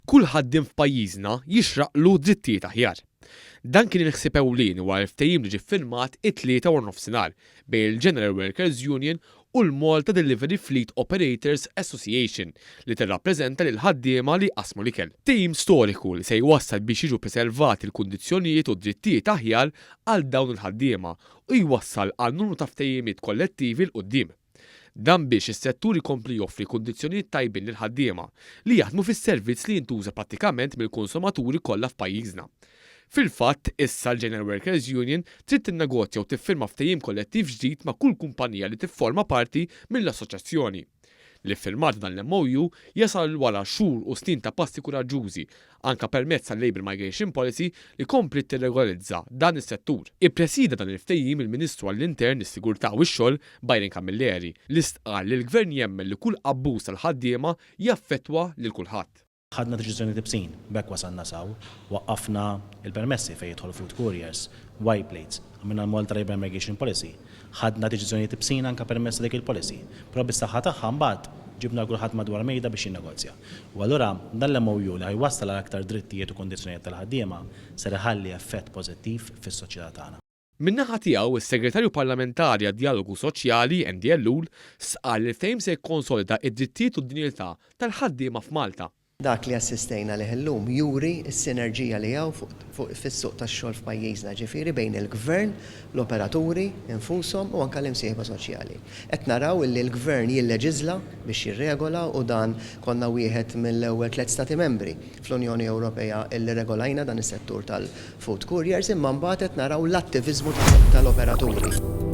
kull ħaddiem f'pajjiżna jixraqlu drittijiet aħjar. Dan kien il-ħsieb ewlieni wara l-ftehim li ġie ffirmat it-3 wara nofsinhar bejn il-General Workers Union u l-Malta Delivery Fleet Operators Association li tirrappreżenta lil ħaddiema li qasmu l-ikel. Ftehim storiku li se jwassal biex jiġu preservati l-kundizzjonijiet u drittijiet aħjar għal dawn il-ħaddiema u jwassal għal numru ta' ftehimiet kollettivi l-qudiem. Dan biex is-settur ikompli joffri kundizzjonijiet tajbin lil ħaddiema li jaħdmu fis-servizz li jintuża prattikament mill-konsumaturi kollha f'pajjiżna. Fil-fatt, issa l-General Workers Union trid tinnegozja u tiffirma ftehim kollettiv ġdid ma' kull kumpanija li tifforma parti mill-assoċjazzjoni. L-iffirmat dan l-MOU jasal wara xhur u snin ta' passi kuraġġużi anke permezz tal-Labour Migration Policy li kompli tirregolamenta dan is-settur. Ippresida dan il-ftehim il-Ministru għall-Intern, is-Sigurtà u x-Xogħol Byron Camilleri li stqal li l-Gvern jemmen li kull abbuż tal-ħaddiema jaffettwa lil kulħadd. ħadna deċiżjoni tibsin, bekk wasalna saw, waqqafna il-permessi fejn jidħol food couriers, white plates, għamilna l-Malta Labour Migration Policy, ħadna deċiżjoni tibsin anke permessi dik il-policy. Però bis-saħħa tagħha mbagħad ġibna kulħadd madwar mejda biex jinnegozja. U allura dan l-MOU li ħajwassal għal aktar drittijiet u kondizzjonijiet tal-ħaddiema ser iħalli effett pożittiv fis-soċjetà tagħna. Min-naħa tiegħu is-Segretarju Parlamentari għad-Dialogu Soċjali Andy Ellul sqal li l-ftehim se jikkonsolida d-drittijiet u d-dinjità tal-ħaddiema f'Malta. Dak li assistejna liħ illum juri s-sinerġija li hawn fuq fis-suq tax-xogħol f'pajjiżna ġifieri bejn il-Gvern, l-operaturi infushom u anke l-imsieħba soċjali. Qed naraw li l-Gvern jilleġiżla biex jirregola u dan konna wieħed mill-ewwel 3 stati membri fl-Unjoni Ewropea illi regolajna dan is-settur tal-food couriers imma mbagħad qed naraw l-attiviżmu tal-operaturi.